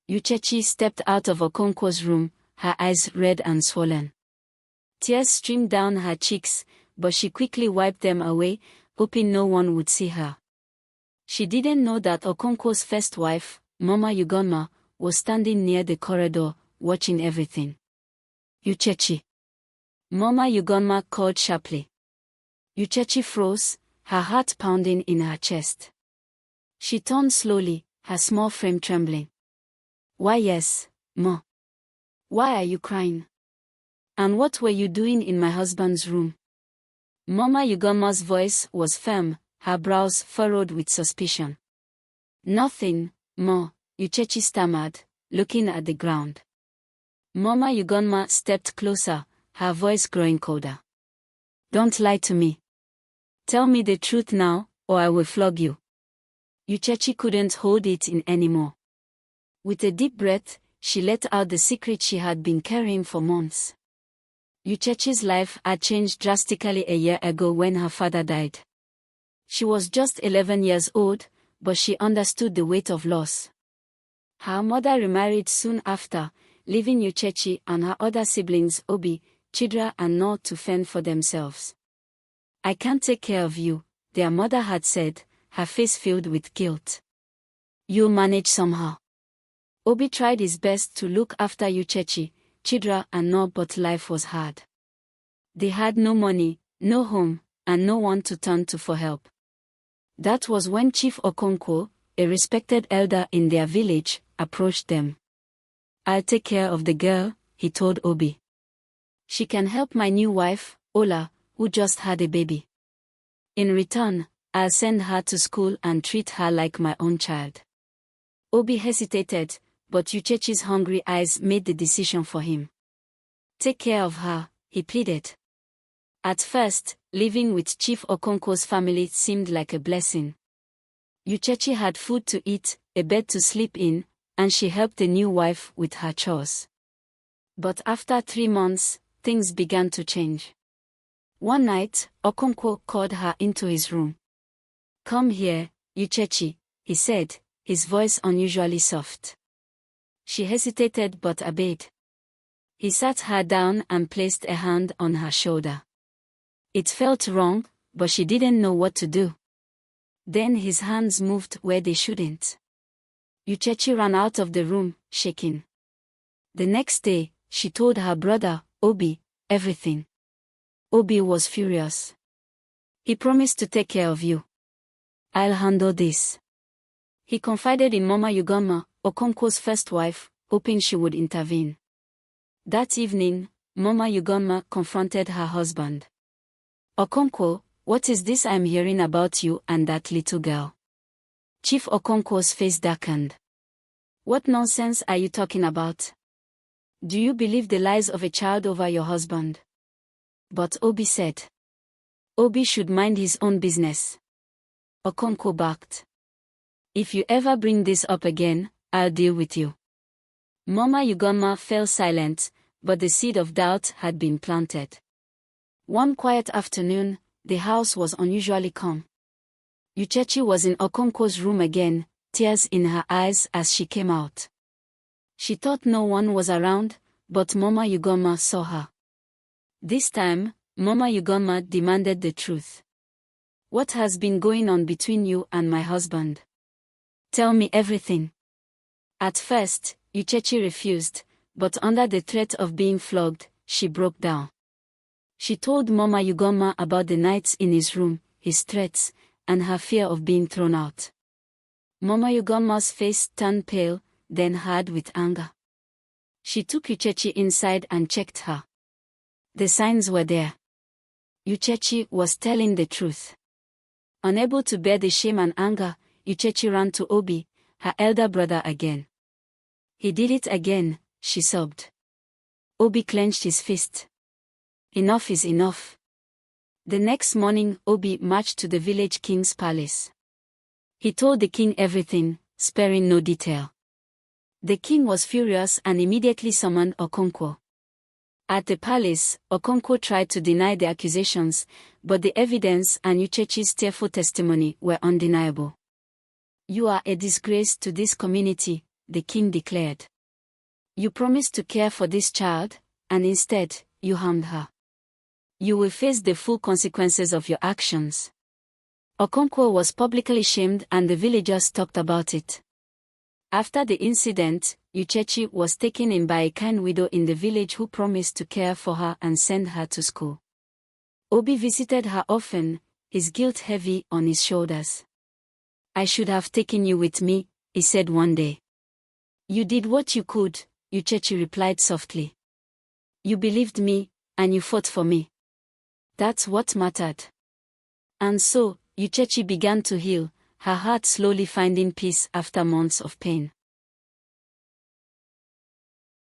Uchechi stepped out of Okonkwo's room, her eyes red and swollen. Tears streamed down her cheeks, but she quickly wiped them away, hoping no one would see her. She didn't know that Okonkwo's first wife, Mama Ugonma, was standing near the corridor, watching everything. Uchechi. Mama Ugonma called sharply. Uchechi froze, her heart pounding in her chest. She turned slowly, her small frame trembling. Why yes, Ma? Why are you crying? And what were you doing in my husband's room? Mama Ugonma's voice was firm, her brows furrowed with suspicion. Nothing, Ma, Uchechi stammered, looking at the ground. Mama Ugonma stepped closer, her voice growing colder. Don't lie to me. Tell me the truth now, or I will flog you. Uchechi couldn't hold it in anymore. With a deep breath, she let out the secret she had been carrying for months. Uchechi's life had changed drastically a year ago when her father died. She was just 11 years old, but she understood the weight of loss. Her mother remarried soon after, leaving Uchechi and her other siblings Obi, Chidra and Nor to fend for themselves. I can't take care of you, their mother had said, her face filled with guilt. You'll manage somehow. Obi tried his best to look after Uchechi, Chidra and Nor, but life was hard. They had no money, no home, and no one to turn to for help. That was when Chief Okonkwo, a respected elder in their village, approached them. I'll take care of the girl, he told Obi. She can help my new wife, Ola, who just had a baby. In return, I'll send her to school and treat her like my own child. Obi hesitated, but Uchechi's hungry eyes made the decision for him. Take care of her, he pleaded. At first, living with Chief Okonkwo's family seemed like a blessing. Uchechi had food to eat, a bed to sleep in, and she helped the new wife with her chores. But after 3 months, things began to change. One night, Okonkwo called her into his room. Come here, Uchechi, he said, his voice unusually soft. She hesitated but obeyed. He sat her down and placed a hand on her shoulder. It felt wrong, but she didn't know what to do. Then his hands moved where they shouldn't. Uchechi ran out of the room, shaking. The next day, she told her brother, Obi, everything. Obi was furious. He promised to take care of you. I'll handle this. He confided in Mama Ugonma, Okonkwo's first wife, hoping she would intervene. That evening, Mama Ugonma confronted her husband. Okonkwo, what is this I'm hearing about you and that little girl? Chief Okonkwo's face darkened. What nonsense are you talking about? Do you believe the lies of a child over your husband? But Obi said. Obi should mind his own business. Okonkwo barked. If you ever bring this up again, I'll deal with you. Mama Ugonma fell silent, but the seed of doubt had been planted. One quiet afternoon, the house was unusually calm. Uchechi was in Okonkwo's room again, tears in her eyes as she came out. She thought no one was around, but Mama Ugonma saw her. This time, Mama Ugonma demanded the truth. What has been going on between you and my husband? Tell me everything. At first, Uchechi refused, but under the threat of being flogged, she broke down. She told Mama Ugonma about the nights in his room, his threats, and her fear of being thrown out. Mama Ugonma's face turned pale, then hard with anger. She took Uchechi inside and checked her. The signs were there. Uchechi was telling the truth. Unable to bear the shame and anger, Uchechi ran to Obi, her elder brother again. He did it again, she sobbed. Obi clenched his fist. Enough is enough. The next morning, Obi marched to the village king's palace. He told the king everything, sparing no detail. The king was furious and immediately summoned Okonkwo. At the palace, Okonkwo tried to deny the accusations, but the evidence and Uchechi's tearful testimony were undeniable. You are a disgrace to this community, the king declared. You promised to care for this child, and instead, you harmed her. You will face the full consequences of your actions. Okonkwo was publicly shamed and the villagers talked about it. After the incident, Uchechi was taken in by a kind widow in the village who promised to care for her and send her to school. Obi visited her often, his guilt heavy on his shoulders. I should have taken you with me, he said one day. You did what you could, Uchechi replied softly. You believed me, and you fought for me. That's what mattered. And so, Uchechi began to heal, her heart slowly finding peace after months of pain.